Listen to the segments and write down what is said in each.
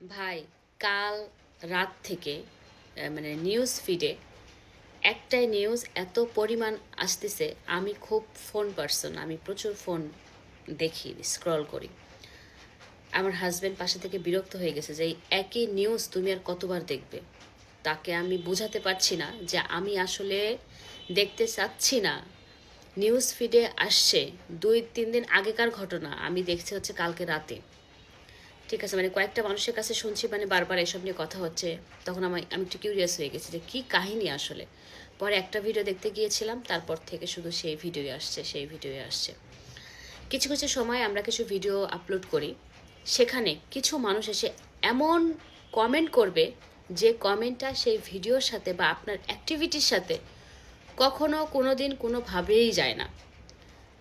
ভাই, কাল রাত থেকে মানে নিউজ ফিডে একটাই নিউজ এত পরিমাণ আসতেছে। আমি খুব ফোন পার্সন, আমি প্রচুর ফোন দেখি, স্ক্রল করি। আমার হাজব্যান্ড পাশে থেকে বিরক্ত হয়ে গেছে যে এই একই নিউজ তুমি আর কতবার দেখবে। তাকে আমি বোঝাতে পারছি না যে আমি আসলে দেখতে চাচ্ছি না। নিউজ ফিডে আসছে 2-3 দিন আগেকার ঘটনা, আমি দেখছি হচ্ছে কালকে রাতে। ঠিক আছে, মানে কয়েকটা মানুষের কাছে শুনছি, মানে বারবার এসব নিয়ে কথা হচ্ছে। তখন আমি একটু কিউরিয়াস হয়ে গেছি যে কী কাহিনী আসলে। পরে একটা ভিডিও দেখতে গিয়েছিলাম, তারপর থেকে শুধু সেই ভিডিওই আসছে, সেই ভিডিওই আসছে। কিছু কিছু সময় আমরা কিছু ভিডিও আপলোড করি, সেখানে কিছু মানুষ এসে এমন কমেন্ট করবে যে কমেন্টটা সেই ভিডিওর সাথে বা আপনার অ্যাক্টিভিটির সাথে কখনো কোনো দিন কোনোভাবেই যায় না।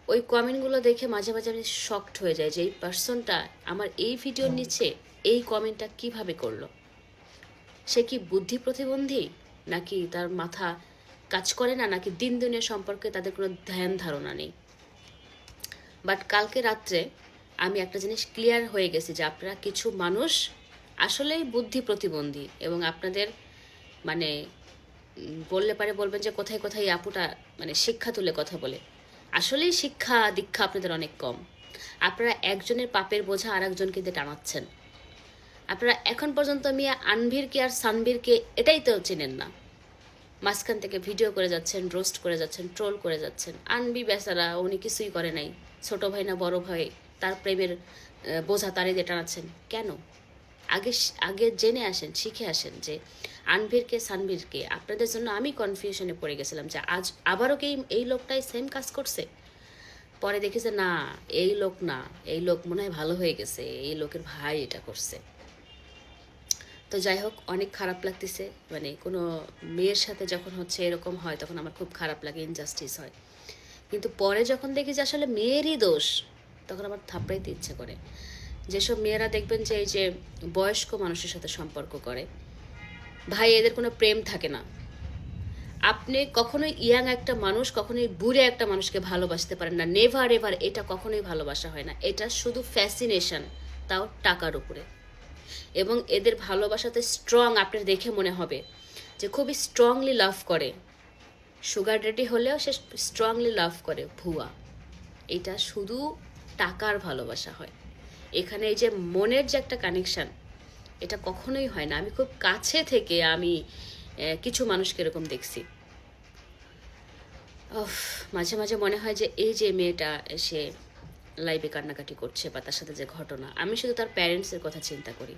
ওই কমেন্টগুলো দেখে মাঝে মাঝে আমি শকড হয়ে যাই যে এই পার্সনটা আমার এই ভিডিওর নিচে এই কমেন্টটা কিভাবে করলো। সে কি বুদ্ধি প্রতিবন্ধী, নাকি তার মাথা কাজ করে না, নাকি দিন দুনিয়া সম্পর্কে তাদের কোনো ধ্যান ধারণা নেই। বাট কালকে রাত্রে আমি একটা জিনিস ক্লিয়ার হয়ে গেছি যে আপনারা কিছু মানুষ আসলেই বুদ্ধি প্রতিবন্ধী, এবং আপনাদের মানে বললে পারে বলবেন যে কোথায় কোথায় এই আপুটা মানে শিক্ষা তুলে কথা বলে। আসলেই শিক্ষা দীক্ষা আপনাদের অনেক কম। আপনারা একজনের পাপের বোঝা আর একজনকে দিয়ে টানাচ্ছেন। আপনারা এখন পর্যন্ত মিয়া আনভীরকে আর সানভীরকে এটাই তো চেনেন না। মাঝখান থেকে ভিডিও করে যাচ্ছেন, রোস্ট করে যাচ্ছেন, ট্রোল করে যাচ্ছেন। আনবি বেচারা, উনি কিছুই করে নাই, ছোট ভাই না বড় ভাই, তার প্রেমের বোঝা তারে দিয়ে টানাচ্ছেন কেন? আগে আগে জেনে আসেন, শিখে আসেন যে আনভীরকে সানভীরকে। আপনাদের জন্য আমি কনফিউশনে পড়ে গেছিলাম যে আজ আবারও কি এই লোকটাই সেম কাজ করছে। পরে দেখি যে না, এই লোক না, এই লোক মনে হয় ভালো হয়ে গেছে, এই লোকের ভাই এটা করছে। তো যাই হোক, অনেক খারাপ লাগতেছে। মানে কোনো মেয়ের সাথে যখন হচ্ছে এরকম হয় তখন আমার খুব খারাপ লাগে, ইনজাস্টিস হয়। কিন্তু পরে যখন দেখি যে আসলে মেয়েরই দোষ, তখন আমার থাপড়াইতে ইচ্ছে করে। যেসব মেয়েরা দেখবেন যে এই যে বয়স্ক মানুষের সাথে সম্পর্ক করে, ভাই এদের কোনো প্রেম থাকে না। আপনি কখনোই ইয়াং একটা মানুষ কখনোই বুড়ে একটা মানুষকে ভালোবাসতে পারেন না, নেভার এভার। এটা কখনোই ভালোবাসা হয় না, এটা শুধু ফ্যাসিনেশন, তাও টাকার উপরে। এবং এদের ভালোবাসাতে স্ট্রং, আপনার দেখে মনে হবে যে খুবই স্ট্রংলি লাভ করে। সুগার ডেডি হলেও সে স্ট্রংলি লাভ করে, ভুয়া। এটা শুধু টাকার ভালোবাসা হয়। এখানে এই যে মনের যে একটা কানেকশান, এটা কখনোই হয় না। আমি খুব কাছে থেকে আমি কিছু মানুষকে এরকম দেখছি। মাঝে মাঝে মনে হয় যে এই যে মেয়েটা এসে লাইভে কান্নাকাটি করছে বা তার সাথে যে ঘটনা, আমি শুধু তার প্যারেন্টসের কথা চিন্তা করি।